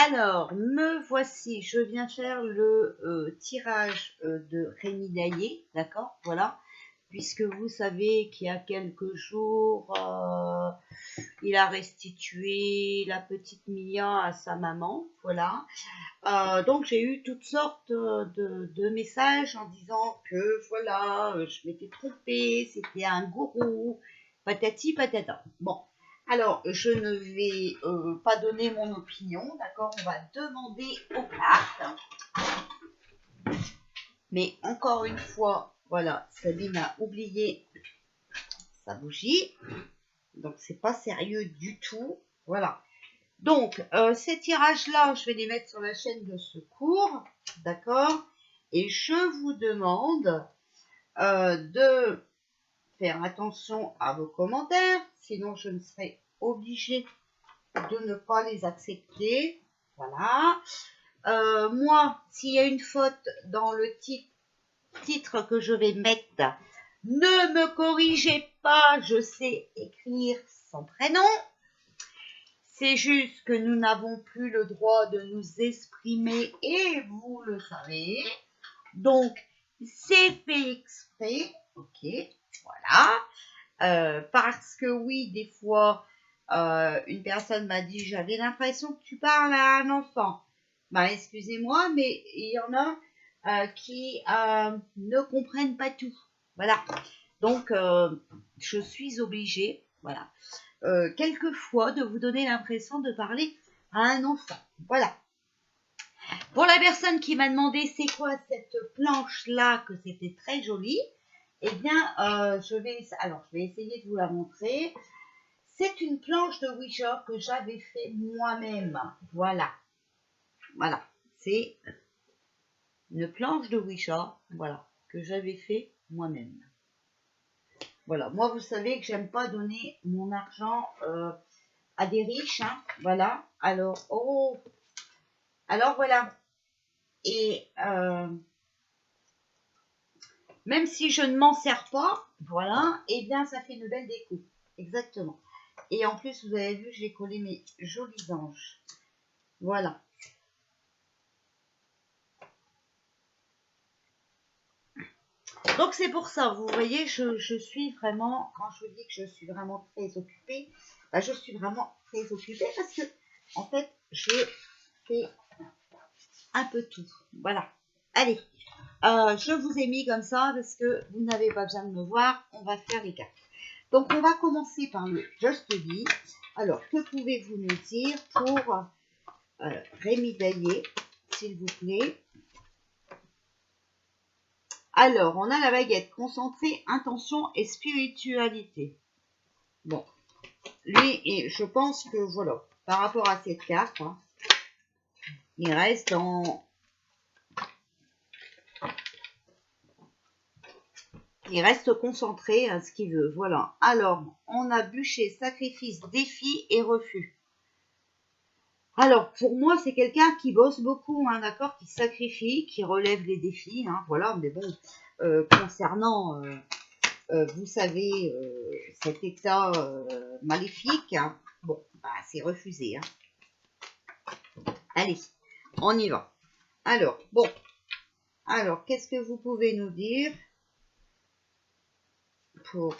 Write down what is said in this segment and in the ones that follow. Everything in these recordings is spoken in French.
Alors, me voici, je viens faire le tirage de Rémi Daillé, d'accord, voilà, puisque vous savez qu'il y a quelques jours, il a restitué la petite Mia à sa maman, voilà. Donc j'ai eu toutes sortes de messages en disant que voilà, je m'étais trompée, c'était un gourou, patati patata. Bon, alors je ne vais pas donner mon opinion, d'accord, on va demander aux cartes. Mais encore une fois, voilà, Sabine a oublié sa bougie, donc c'est pas sérieux du tout, voilà. Donc, ces tirages-là, je vais les mettre sur la chaîne de secours, d'accord? Et je vous demande de faire attention à vos commentaires, sinon je ne serai obligée de ne pas les accepter. Voilà. Moi, s'il y a une faute dans le titre que je vais mettre, ne me corrigez pas, je sais écrire son prénom. C'est juste que nous n'avons plus le droit de nous exprimer et vous le savez. Donc, c'est fait exprès. Ok, voilà. Parce que oui, des fois, une personne m'a dit, j'avais l'impression que tu parles à un enfant. Bah, excusez-moi, mais il y en a qui ne comprennent pas tout. Voilà. Donc, je suis obligée, voilà, quelquefois de vous donner l'impression de parler à un enfant. Voilà. Pour la personne qui m'a demandé c'est quoi cette planche-là, que c'était très joli, eh bien, je vais essayer de vous la montrer. C'est une planche de Ouija que j'avais fait moi-même. Voilà. Voilà. C'est une planche de Ouija, voilà, que j'avais fait moi-même. Voilà. Moi, vous savez que j'aime pas donner mon argent à des riches, hein, voilà. Alors voilà. Et même si je ne m'en sers pas, voilà, eh bien ça fait une belle déco. Exactement. Et en plus, vous avez vu, j'ai collé mes jolis anges. Voilà. Donc c'est pour ça, vous voyez, je suis vraiment, quand je vous dis que je suis vraiment très occupée, bah, je suis vraiment très occupée parce que, en fait, je fais un peu tout. Voilà. Allez, je vous ai mis comme ça parce que vous n'avez pas besoin de me voir. On va faire les cartes. Donc, on va commencer par le Just Be. Alors, que pouvez-vous nous dire pour Rémi Daillé, s'il vous plaît? Alors, on a la baguette concentrée, intention et spiritualité. Bon, lui, et je pense que, voilà, par rapport à cette carte, hein, il reste dans... Il reste concentré à ce qu'il veut. Voilà. Alors, on a bûché, sacrifice, défi et refus. Alors, pour moi, c'est quelqu'un qui bosse beaucoup, hein, d'accord, qui sacrifie, qui relève les défis, hein, voilà. Mais bon, concernant, vous savez, cet état maléfique, hein, bon, bah, c'est refusé. Hein. Allez, on y va. Alors, bon. Alors, qu'est-ce que vous pouvez nous dire pour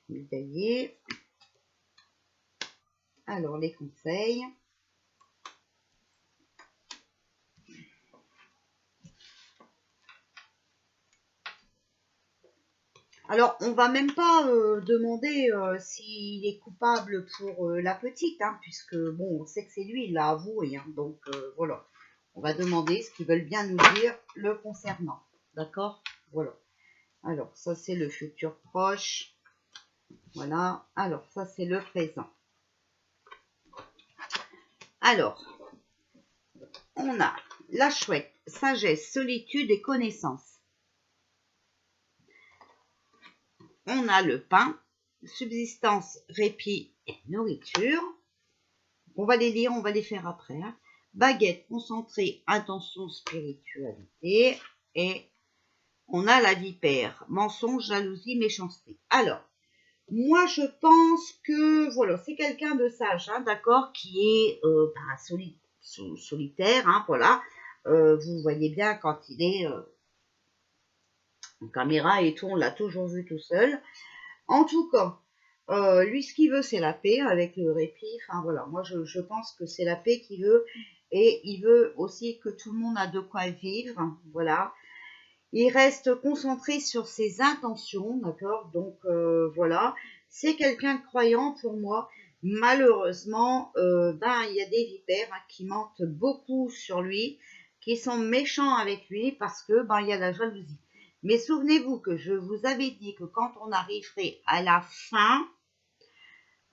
détailler? Alors, les conseils. Alors, on va même pas demander s'il est coupable pour la petite, hein, puisque, bon, on sait que c'est lui, il l'a avoué, hein, donc voilà. On va demander ce qu'ils veulent bien nous dire le concernant, d'accord? Voilà. Alors, ça, c'est le futur proche. Voilà. Alors, ça, c'est le présent. Alors, on a la chouette, sagesse, solitude et connaissance. On a le pain, subsistance, répit et nourriture. On va les lire, on va les faire après. Hein. Baguette, concentrée, intention, spiritualité. Et on a la vipère, mensonge, jalousie, méchanceté. Alors, Moi, je pense que, voilà, c'est quelqu'un de sage, hein, d'accord, qui est solitaire, hein, voilà. Vous voyez bien quand il est en caméra et tout, on l'a toujours vu tout seul. En tout cas, lui, ce qu'il veut, c'est la paix avec le répit. Enfin, voilà, moi, je pense que c'est la paix qu'il veut. Et il veut aussi que tout le monde a de quoi vivre, voilà. Il reste concentré sur ses intentions, d'accord. Donc, voilà. C'est quelqu'un de croyant pour moi. Malheureusement, il y a des vipères, hein, qui mentent beaucoup sur lui, qui sont méchants avec lui parce que, il y a la jalousie. Mais souvenez-vous que je vous avais dit que quand on arriverait à la fin,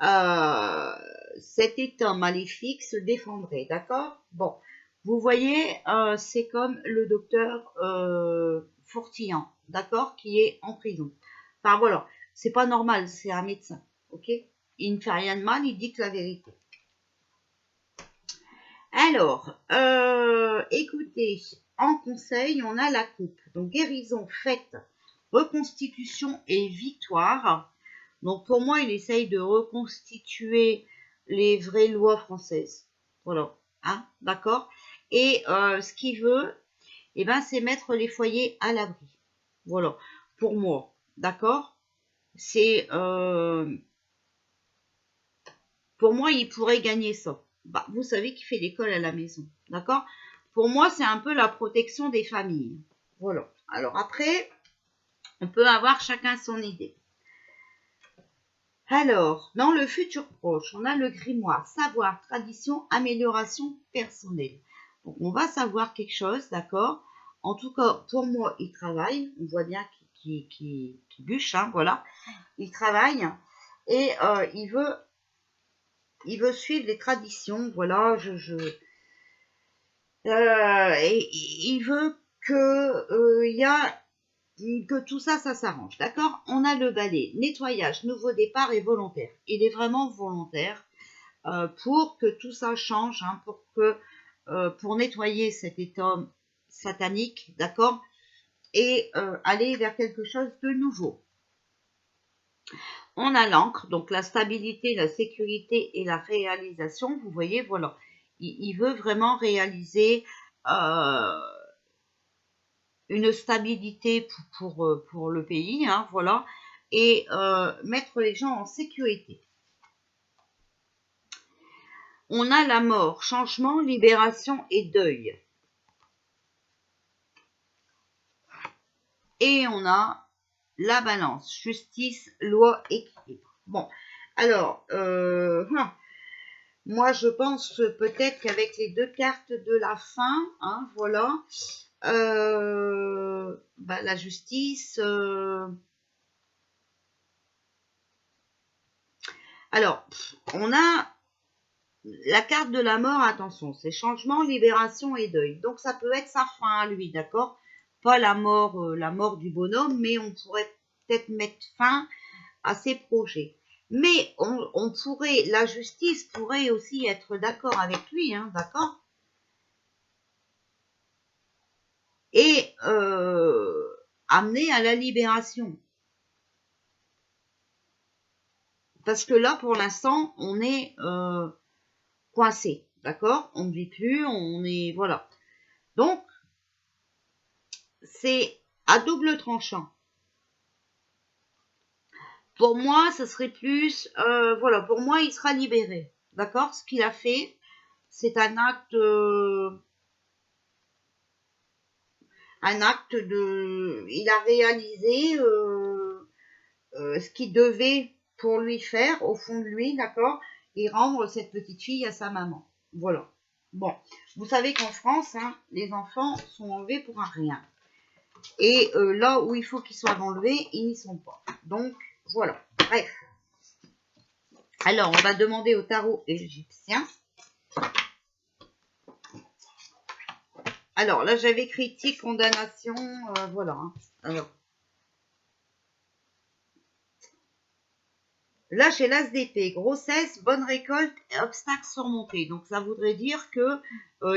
euh, cet état maléfique se défendrait, d'accord. Bon, vous voyez, c'est comme le docteur Fourtillan, d'accord, qui est en prison. Enfin voilà, c'est pas normal, c'est un médecin, ok. Il ne fait rien de mal, il dit que la vérité. Alors, écoutez, en conseil, on a la coupe. Donc, guérison, fête, reconstitution et victoire. Donc, pour moi, il essaye de reconstituer les vraies lois françaises. Voilà, hein, d'accord. Et ce qu'il veut, c'est mettre les foyers à l'abri. Voilà, pour moi, d'accord. C'est pour moi, il pourrait gagner ça. Vous savez qu'il fait l'école à la maison, d'accord. Pour moi, c'est un peu la protection des familles. Voilà. Alors après, on peut avoir chacun son idée. Alors, dans le futur proche, on a le grimoire, savoir, tradition, amélioration personnelle. Donc, on va savoir quelque chose, d'accord. En tout cas, pour moi, il travaille. On voit bien qu'il bûche, hein, voilà. Il travaille et il veut suivre les traditions, voilà. Et il veut que tout ça s'arrange, d'accord. On a le balai, nettoyage, nouveau départ et volontaire. Il est vraiment volontaire pour que tout ça change, hein, pour nettoyer cet état satanique, d'accord, et aller vers quelque chose de nouveau. On a l'encre, donc la stabilité, la sécurité et la réalisation. Vous voyez, voilà. Il veut vraiment réaliser une stabilité pour le pays, hein, voilà, et mettre les gens en sécurité. On a la mort, changement, libération et deuil. Et on a la balance, justice, loi, équilibre. Bon, alors, moi je pense peut-être qu'avec les deux cartes de la fin, hein, voilà, la justice. Alors, on a la carte de la mort, attention, c'est changement, libération et deuil. Donc ça peut être sa fin à lui, d'accord? Pas la mort du bonhomme, mais on pourrait peut-être mettre fin à ses projets. Mais on pourrait, la justice pourrait aussi être d'accord avec lui, hein, d'accord? Et amener à la libération. Parce que là, pour l'instant, on est coincé, d'accord? On ne vit plus, on est, voilà. Donc, c'est à double tranchant. Pour moi, ça serait plus, voilà, pour moi, il sera libéré, d'accord? Ce qu'il a fait, c'est un acte il a réalisé ce qu'il devait pour lui faire, au fond de lui, d'accord? Et rendre cette petite fille à sa maman. Voilà. Bon, vous savez qu'en France, hein, les enfants sont enlevés pour un rien. Et là où il faut qu'ils soient enlevés, ils n'y sont pas. Donc, voilà. Bref. Alors, on va demander au tarot égyptien. Alors, là, j'avais critique, condamnation, voilà. Hein. Alors, là, j'ai l'as d'épée, grossesse, bonne récolte et obstacles surmontés. Donc, ça voudrait dire que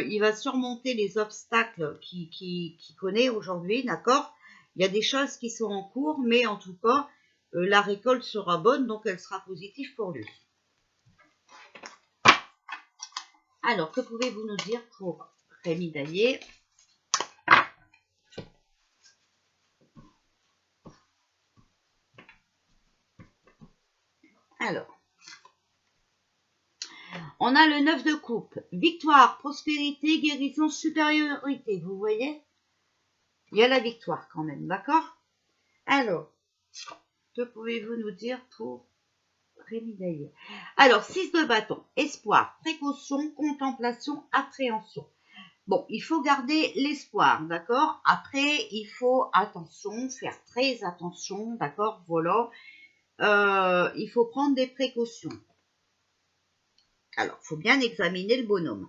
il va surmonter les obstacles qu'il connaît aujourd'hui, d'accord? Il y a des choses qui sont en cours, mais en tout cas, la récolte sera bonne, donc elle sera positive pour lui. Alors, que pouvez-vous nous dire pour Rémi Daillé? Alors, on a le 9 de coupe. Victoire, prospérité, guérison, supériorité. Vous voyez? Il y a la victoire quand même, d'accord? Alors, que pouvez-vous nous dire pour Rémi Daillé? Alors, 6 de bâton. Espoir, précaution, contemplation, appréhension. Bon, il faut garder l'espoir, d'accord? Après, il faut attention, faire très attention, d'accord? Voilà. Il faut prendre des précautions. Alors, il faut bien examiner le bonhomme.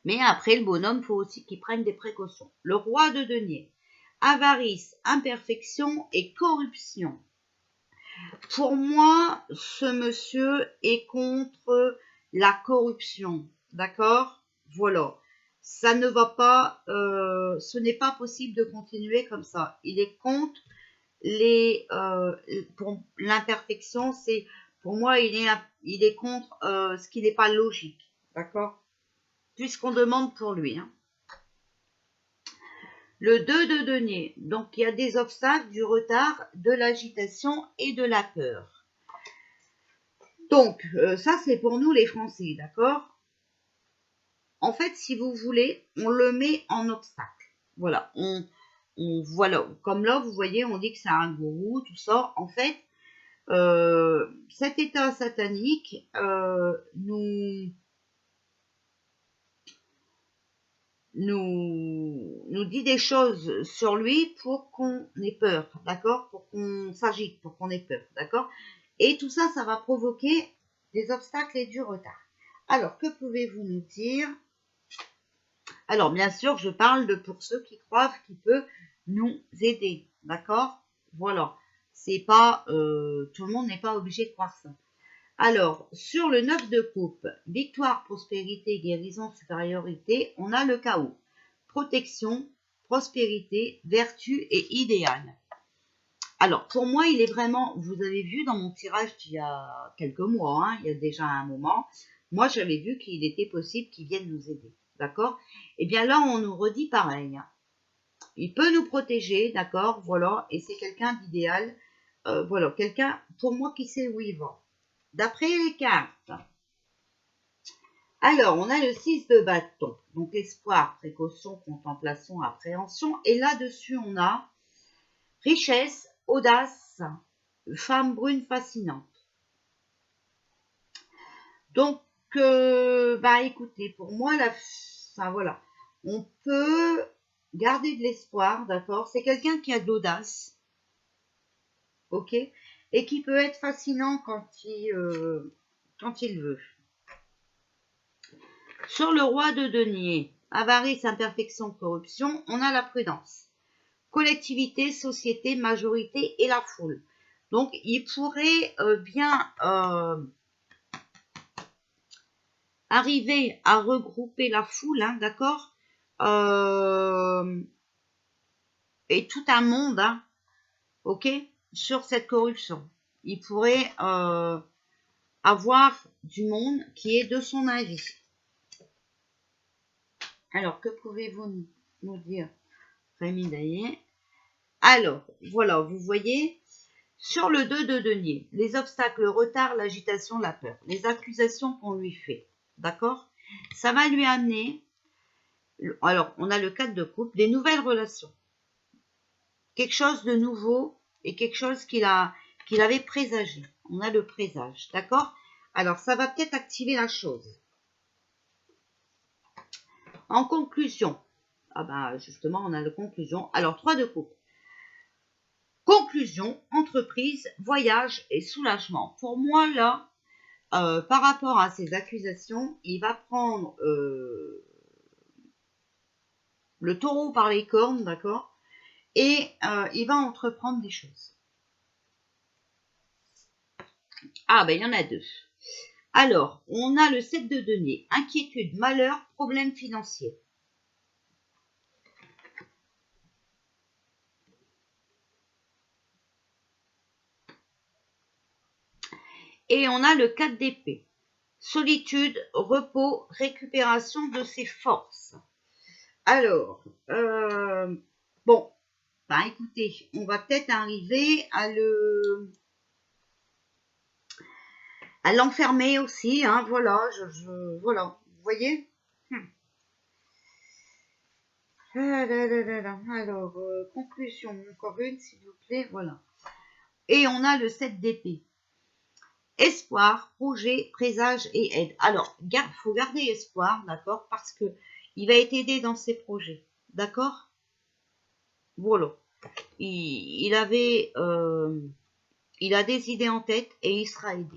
Mais après, le bonhomme, il faut aussi qu'il prenne des précautions. Le roi de denier. Avarice, imperfection et corruption. Pour moi, ce monsieur est contre la corruption. D'accord? Voilà. Ça ne va pas, ce n'est pas possible de continuer comme ça. Il est contre pour l'imperfection, c'est, pour moi, il est contre ce qui n'est pas logique. D'accord? Puisqu'on demande pour lui. Hein. Le 2 de denier. Donc, il y a des obstacles, du retard, de l'agitation et de la peur. Donc, ça, c'est pour nous les Français, d'accord? En fait, si vous voulez, on le met en obstacle. Voilà, voilà. Comme là, vous voyez, on dit que c'est un gourou, tout ça. En fait, cet état satanique nous dit des choses sur lui pour qu'on ait peur, d'accord? Pour qu'on s'agite, pour qu'on ait peur, d'accord? Et tout ça, ça va provoquer des obstacles et du retard. Alors, que pouvez-vous nous dire? Alors, bien sûr, je parle de pour ceux qui croient qu'il peut nous aider, d'accord? Voilà. C'est pas, tout le monde n'est pas obligé de croire ça. Alors, sur le 9 de coupe, victoire, prospérité, guérison, supériorité, on a le chaos. Protection, prospérité, vertu et idéal. Alors, pour moi, il est vraiment, vous avez vu dans mon tirage d'il y a quelques mois, hein, il y a déjà un moment, moi, j'avais vu qu'il était possible qu'il vienne nous aider, d'accord? Eh bien là, on nous redit pareil. Hein. Il peut nous protéger, d'accord? Voilà, et c'est quelqu'un d'idéal. Voilà, quelqu'un, pour moi, qui sait où il va. D'après les cartes. Alors, on a le 6 de bâton. Donc, espoir, précaution, contemplation, appréhension. Et là-dessus, on a richesse, audace, femme brune fascinante. Donc, bah écoutez, pour moi, enfin voilà, on peut garder de l'espoir, d'accord? C'est quelqu'un qui a de l'audace, ok? Et qui peut être fascinant quand il veut. Sur le roi de denier, avarice, imperfection, corruption, on a la prudence. Collectivité, société, majorité et la foule. Donc, il pourrait bien arriver à regrouper la foule, hein, d'accord, et tout un monde, hein, ok, sur cette corruption. Il pourrait avoir du monde qui est de son avis. Alors, que pouvez-vous nous dire, Rémi Daillé? Alors, voilà, vous voyez, sur le 2 de denier, les obstacles, le retard, l'agitation, la peur, les accusations qu'on lui fait, d'accord? Ça va lui amener, alors, on a le 4 de coupe, des nouvelles relations. Quelque chose de nouveau et quelque chose qu'il avait présagé. On a le présage, d'accord? Alors, ça va peut-être activer la chose. En conclusion, ah bah justement, on a la conclusion. Alors, 3 de coupe. Conclusion, entreprise, voyage et soulagement. Pour moi, là, par rapport à ces accusations, il va prendre le taureau par les cornes, d'accord? Et il va entreprendre des choses. Ah, ben il y en a deux. Alors, on a le 7 de denier. Inquiétude, malheur, problème financier. Et on a le 4 d'épée. Solitude, repos, récupération de ses forces. Alors, bon, bah écoutez, on va peut-être arriver à l'enfermer aussi, hein, voilà, voilà, vous voyez. Alors, conclusion, encore une, s'il vous plaît, voilà. Et on a le 7 d'épée. Espoir, projet, présage et aide. Alors, faut garder espoir, d'accord, parce que il va être aidé dans ses projets, d'accord. Voilà. Il a des idées en tête et il sera aidé.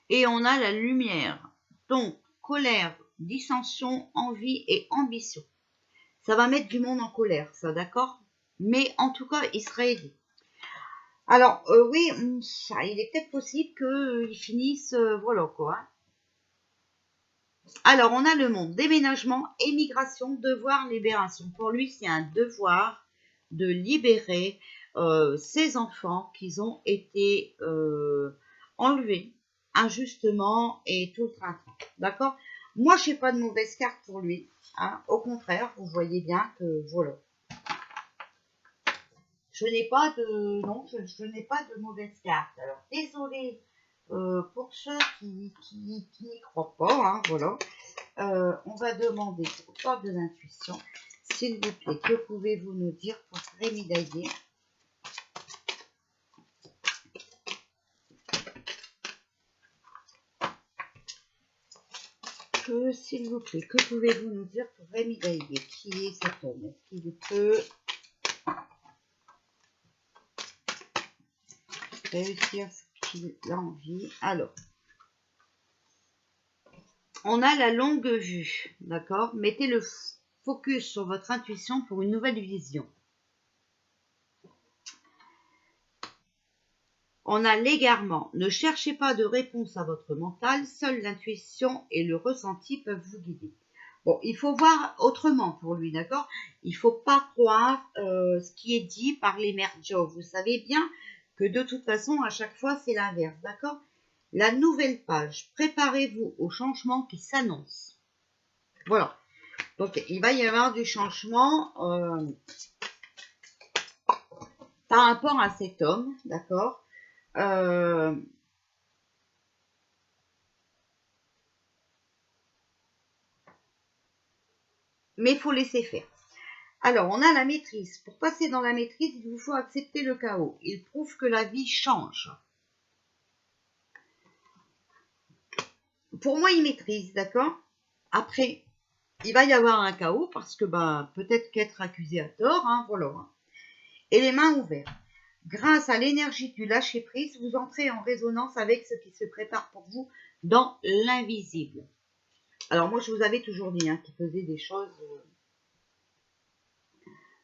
Et on a la lumière. Donc, colère, dissension, envie et ambition. Ça va mettre du monde en colère, ça, d'accord? Mais en tout cas, il sera aidé. Alors, oui, il est peut-être possible qu'il finisse, voilà quoi. Alors, on a le monde, déménagement, émigration, devoir, libération. Pour lui, c'est un devoir de libérer ses enfants qui ont été enlevés injustement et tout le train-train. D'accord? Moi, je n'ai pas de mauvaise carte pour lui. Hein. Au contraire, vous voyez bien que, voilà. Je n'ai pas de, non, je n'ai pas de mauvaise carte. Alors, désolé pour ceux qui n'y croient pas, hein, voilà. On va demander au corps de l'intuition, s'il vous plaît, que pouvez-vous nous dire pour Rémi Daillé? S'il vous plaît, que pouvez-vous nous dire pour Rémi Daillé? Qui est cet homme? Est-ce qu'il peut réussir ce qu'il a envie? Alors, on a la longue vue, d'accord? Mettez le focus sur votre intuition pour une nouvelle vision. On a l'égarement. Ne cherchez pas de réponse à votre mental, seule l'intuition et le ressenti peuvent vous guider. Bon, il faut voir autrement pour lui, d'accord? Il ne faut pas croire ce qui est dit par les merdios. Vous savez bien que de toute façon, à chaque fois, c'est l'inverse, d'accord? La nouvelle page. Préparez-vous au changement qui s'annonce. Voilà. Donc, il va y avoir du changement par rapport à cet homme, d'accord? Mais il faut laisser faire. Alors, on a la maîtrise. Pour passer dans la maîtrise, il vous faut accepter le chaos. Il prouve que la vie change. Pour moi, il maîtrise, d'accord? Après, il va y avoir un chaos parce que peut-être qu'être accusé à tort, hein, voilà. Et les mains ouvertes. Grâce à l'énergie du lâcher-prise, vous entrez en résonance avec ce qui se prépare pour vous dans l'invisible. Alors moi, je vous avais toujours dit hein, qu'il faisait des choses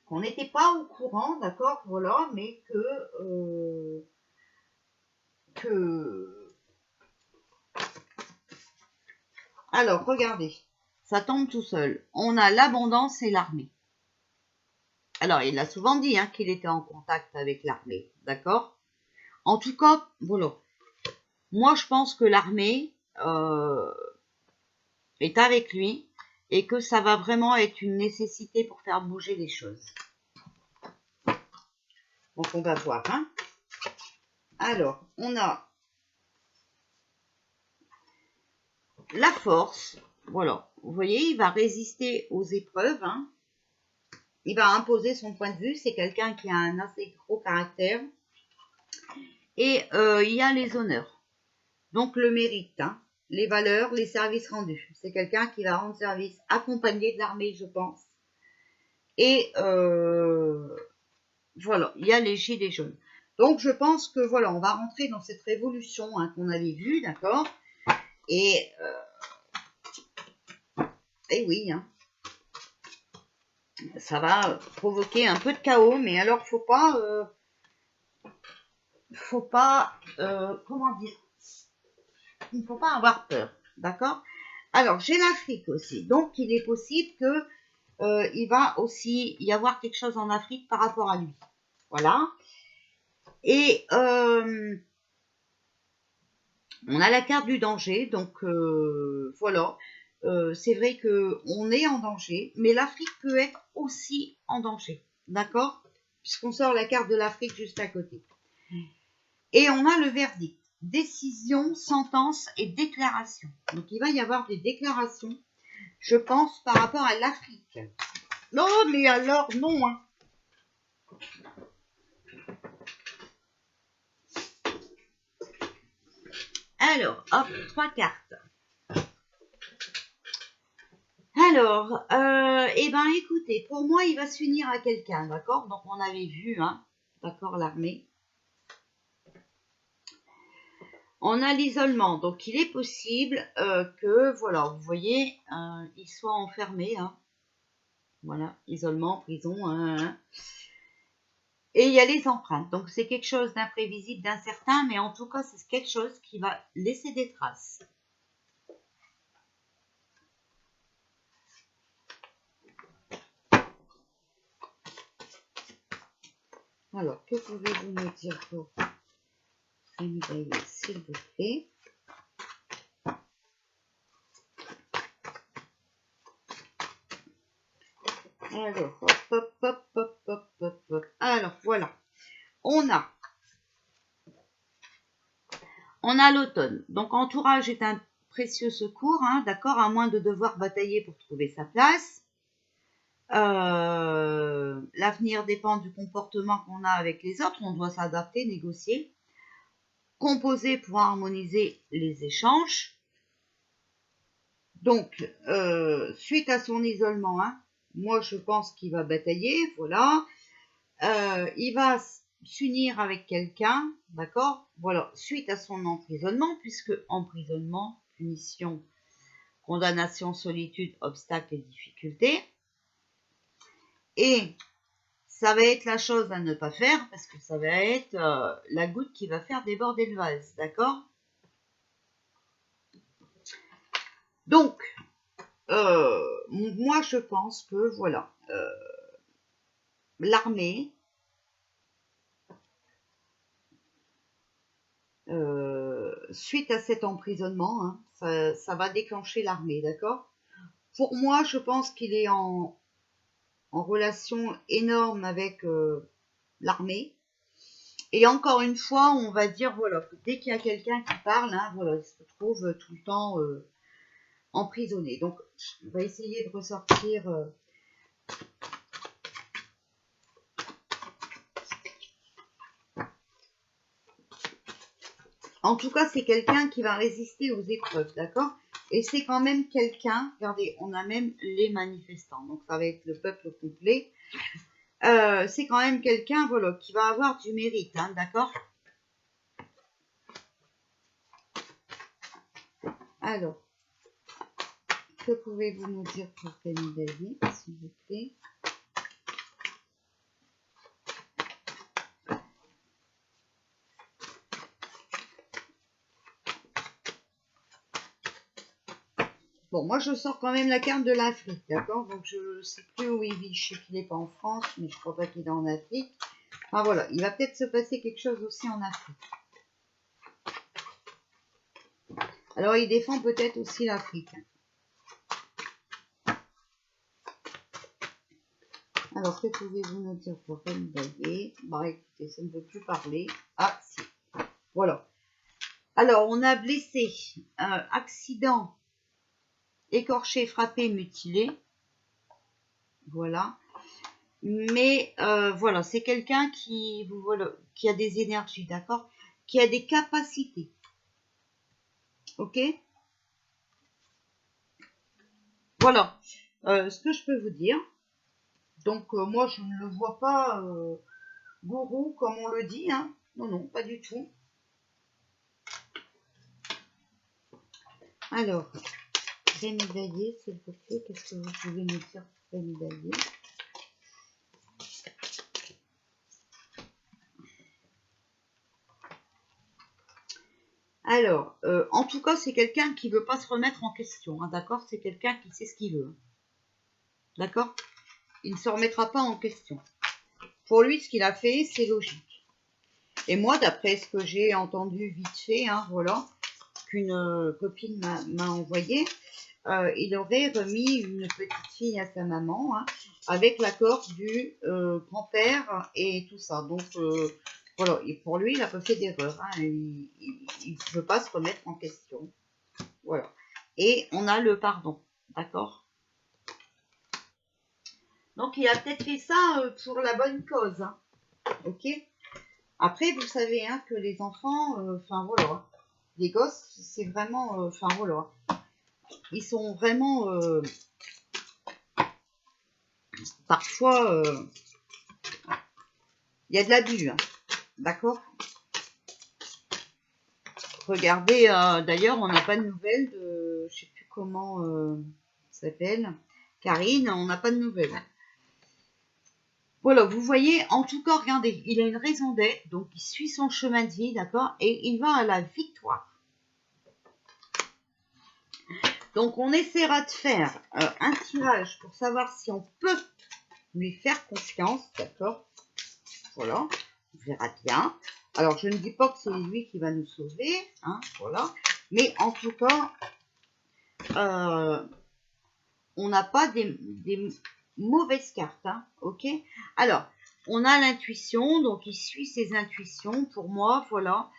qu'on n'était pas au courant, d'accord, voilà, mais que... Alors, regardez, ça tombe tout seul. On a l'abondance et l'armée. Alors, il a souvent dit hein, qu'il était en contact avec l'armée, d'accord? En tout cas, voilà. Moi, je pense que l'armée est avec lui et que ça va vraiment être une nécessité pour faire bouger les choses. Donc, on va voir. Hein. Alors, on a la force. Voilà. Vous voyez, il va résister aux épreuves. Hein. Il va imposer son point de vue. C'est quelqu'un qui a un assez gros caractère. Et il y a les honneurs. Donc, le mérite. Hein. Les valeurs, les services rendus. C'est quelqu'un qui va rendre service accompagné de l'armée, je pense. Et voilà, il y a les gilets jaunes. Donc, je pense que voilà, on va rentrer dans cette révolution hein, qu'on avait vue, d'accord? Et oui, hein, ça va provoquer un peu de chaos, mais alors faut pas, comment dire, il ne faut pas avoir peur, d'accord? Alors, j'ai l'Afrique aussi, donc il est possible que il va aussi y avoir quelque chose en Afrique par rapport à lui. Voilà. Et on a la carte du danger, donc voilà. C'est vrai que on est en danger, mais l'Afrique peut être aussi en danger, d'accord? Puisqu'on sort la carte de l'Afrique juste à côté. Et on a le verdict, décision, sentence et déclaration. Donc il va y avoir des déclarations, je pense, par rapport à l'Afrique. Non, mais alors non, hein. Alors, hop, 3 cartes. Alors, eh ben, écoutez, pour moi, il va s'unir à quelqu'un, d'accord? Donc, on avait vu, hein, d'accord, l'armée. On a l'isolement, donc il est possible que, voilà, vous voyez, il soit enfermé, hein. Voilà, isolement, prison, hein. Et il y a les empreintes, donc c'est quelque chose d'imprévisible, d'incertain, mais en tout cas, c'est quelque chose qui va laisser des traces. Alors, que pouvez-vous me dire pour médailler, s'il vous plaît? Alors, hop, hop, hop, hop, hop, hop, hop. Alors, voilà. On a l'automne. Donc, entourage est un précieux secours, hein, d'accord, à moins de devoir batailler pour trouver sa place. L'avenir dépend du comportement qu'on a avec les autres. On doit s'adapter, négocier, composer pour harmoniser les échanges. Donc, suite à son isolement, hein, moi je pense qu'il va batailler, voilà. Il va s'unir avec quelqu'un, d'accord? Voilà, suite à son emprisonnement, puisque emprisonnement, punition, condamnation, solitude, obstacle et difficulté. Et ça va être la chose à ne pas faire, parce que ça va être la goutte qui va faire déborder le vase, d'accord? Donc, moi je pense que, voilà, l'armée, suite à cet emprisonnement, hein, ça va déclencher l'armée, d'accord? Pour moi, je pense qu'il est en relation énorme avec l'armée. Et encore une fois, on va dire, voilà, dès qu'il y a quelqu'un qui parle, hein, voilà, il se trouve tout le temps emprisonné. Donc, on va essayer de ressortir... En tout cas, c'est quelqu'un qui va résister aux épreuves, d'accord? Et c'est quand même quelqu'un, regardez, on a même les manifestants, donc ça va être le peuple complet. C'est quand même quelqu'un, voilà, qui va avoir du mérite, hein, d'accord? Alors, que pouvez-vous nous dire pour Camille David, s'il vous plaît? Bon, moi, je sors quand même la carte de l'Afrique, d'accord? Donc, je ne sais plus où il vit. Je sais qu'il n'est pas en France, mais je ne crois pas qu'il est en Afrique. Enfin, voilà, il va peut-être se passer quelque chose aussi en Afrique. Alors, il défend peut-être aussi l'Afrique. Alors, que pouvez-vous nous dire pour Camille David? Bon, écoutez, ça ne veut plus parler. Ah, si. Voilà. Alors, on a blessé, accident, écorché, frappé, mutilé. Voilà. Mais voilà, c'est quelqu'un qui, voilà, qui a des énergies, d'accord? Qui a des capacités. Ok? Voilà. Ce que je peux vous dire. Donc, moi, je ne le vois pas gourou, comme on le dit. Hein. Non, non, pas du tout. Alors, Rémédaillé, s'il vous plaît. Qu'est-ce que vous pouvez me dire pour Rémédaillé? Alors, en tout cas, c'est quelqu'un qui ne veut pas se remettre en question, hein, d'accord? C'est quelqu'un qui sait ce qu'il veut. D'accord? il ne se remettra pas en question. Pour lui, ce qu'il a fait, c'est logique. Et moi, d'après ce que j'ai entendu vite fait, hein, voilà, qu'une copine m'a envoyé, il aurait remis une petite fille à sa maman, hein, avec l'accord du grand-père et tout ça. Donc, voilà, et pour lui, il n'a pas fait d'erreur. Hein, il ne veut pas se remettre en question. Voilà. Et on a le pardon, d'accord? Donc, il a peut-être fait ça pour la bonne cause, hein, ok? Après, vous savez hein, que les enfants, enfin voilà, les gosses, c'est vraiment, enfin voilà, ils sont vraiment, parfois, il y a de l'abus, hein, d'accord? Regardez, d'ailleurs, on n'a pas de nouvelles de, je sais plus comment s'appelle, Karine, on n'a pas de nouvelles. Voilà, vous voyez, en tout cas, regardez, il a une raison d'être, donc il suit son chemin de vie, d'accord, et il va à la victoire. Donc, on essaiera de faire un tirage pour savoir si on peut lui faire confiance, d'accord? Voilà, on verra bien. Alors, je ne dis pas que c'est lui qui va nous sauver, hein, voilà, mais en tout cas, on n'a pas des mauvaises cartes, hein, ok? Alors, on a l'intuition, donc il suit ses intuitions, pour moi, voilà.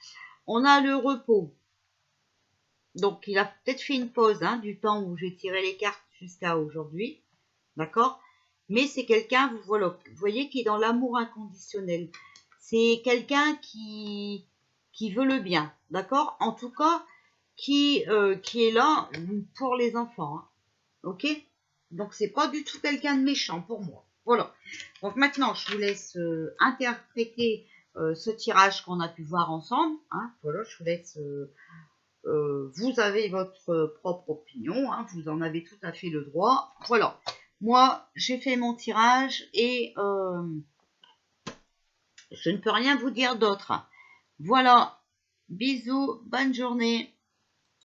On a le repos, donc il a peut-être fait une pause, hein, du temps où j'ai tiré les cartes jusqu'à aujourd'hui, d'accord? Mais c'est quelqu'un, vous voyez, qui est dans l'amour inconditionnel. C'est quelqu'un qui veut le bien, d'accord? En tout cas, qui est là pour les enfants, hein, ok? Donc, c'est pas du tout quelqu'un de méchant pour moi. Voilà. Donc, maintenant, je vous laisse interpréter ce tirage qu'on a pu voir ensemble. Hein. Voilà, je vous laisse... vous avez votre propre opinion. Hein. Vous en avez tout à fait le droit. Voilà. Moi, j'ai fait mon tirage et je ne peux rien vous dire d'autre. Voilà. Bisous. Bonne journée.